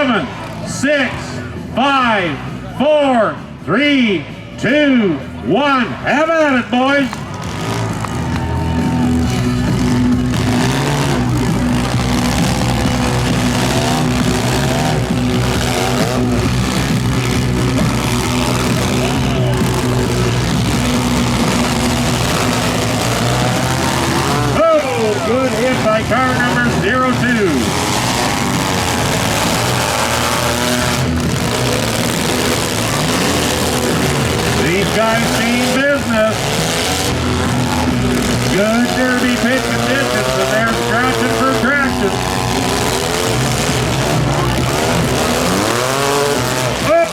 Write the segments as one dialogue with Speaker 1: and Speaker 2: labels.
Speaker 1: 7, 6, 5, 4, 3, 2, 1. Have at it, boys. Oh, good hit by car number 02. These guys mean business. Good derby pit conditions, and they're scratching for traction. Oh!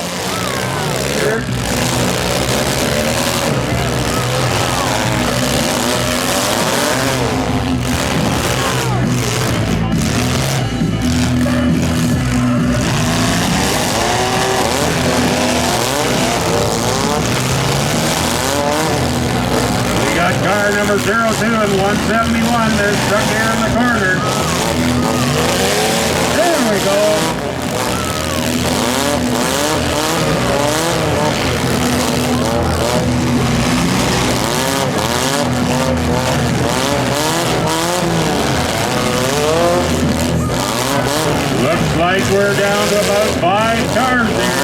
Speaker 1: Here. Car number 02 and 171, they're stuck here in the corner. There we go. Looks like we're down to about 5 cars here.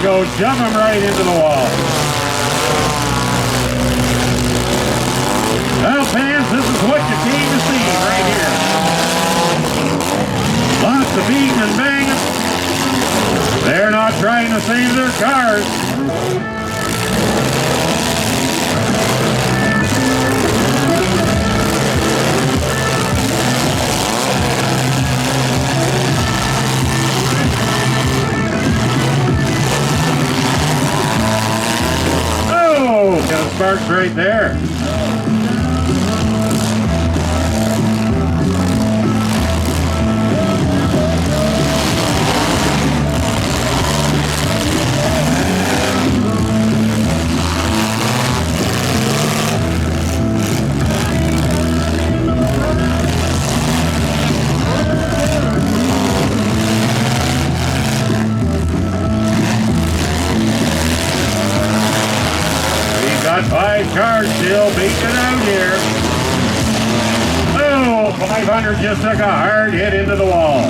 Speaker 1: Go jump them right into the wall. Well, fans, this is what you came to see right here. Lots of beating and banging. They're not trying to save their cars. Got sparks right there. Got 5 cars still beating out here. Oh, 500 just took a hard hit into the wall.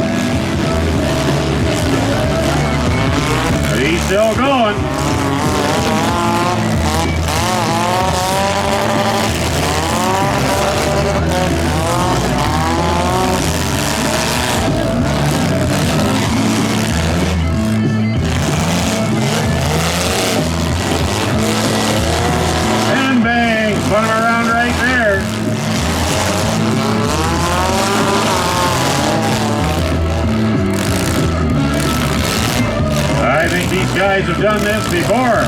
Speaker 1: But he's still going. Put him around right there. I think these guys have done this before.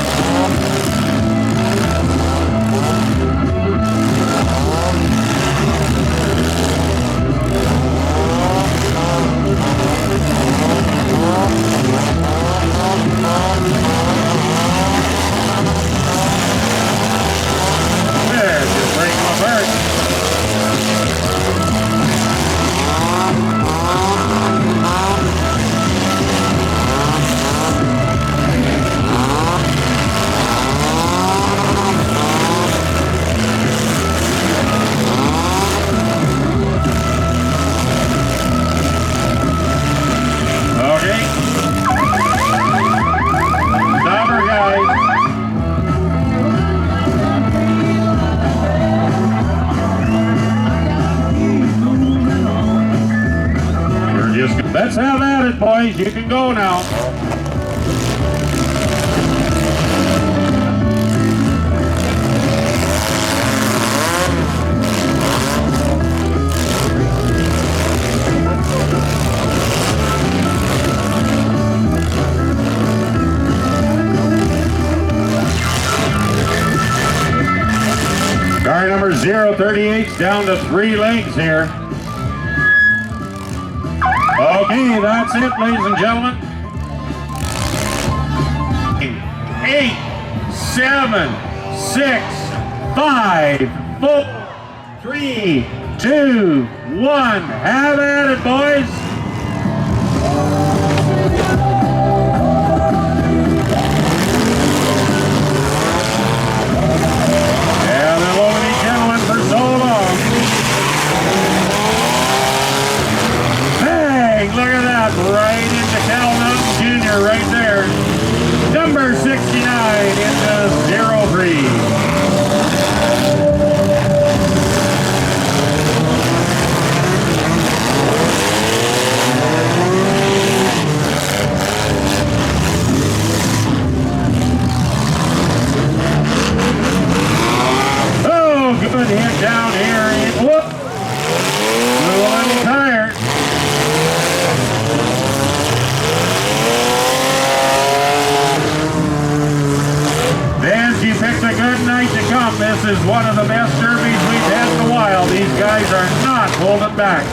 Speaker 1: Let's have at it, boys. You can go now. Car number 03 038's down to 3 legs here. Okay, that's it, ladies and gentlemen. 8, 7, 6, 5, 4, 3, 2, 1. Have at it, boys. Yeah, they've only been gentlemen for so long. Bang! Look at that, right into Cal Mountain Jr. right there. Number 69 into 03. Good hit down here. Whoop! Blew a little tire. Vance, you picked a good night to come. This is one of the best derbies we've had in a while. These guys are not holding back.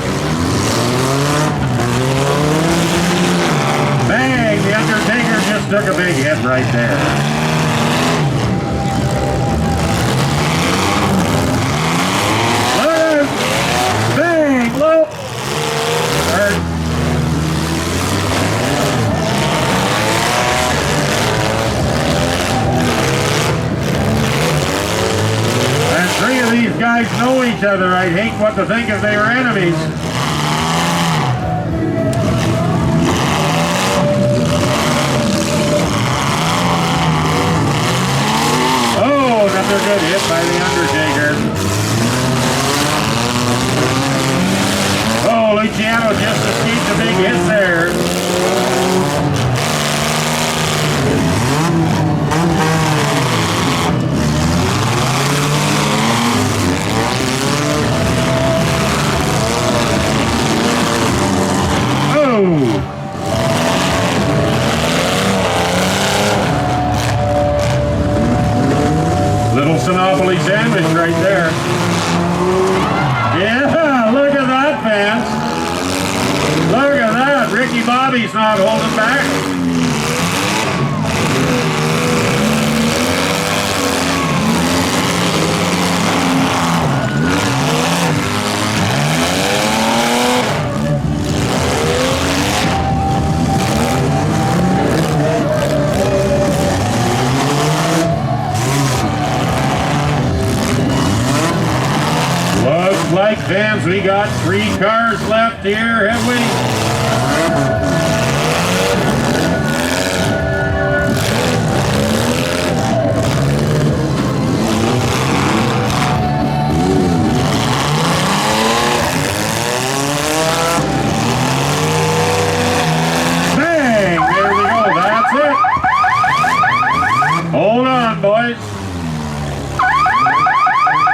Speaker 1: Bang! The Undertaker just took a big hit right there. Low. And 3 of these guys know each other. I'd hate what to think if they were enemies. Oh, another good hit by the Undertaker. Oh, Luciano just escaped a big hit there. Oh! Little Sinopoly sandwich right there. Yeah, look at that, fans. Look at that. Ricky Bobby's not holding back. Looks like, fans, we got 3 cars left here, have we? Bang! There we go, that's it. Hold on, boys.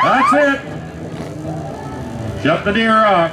Speaker 1: That's it. Shut the deer off.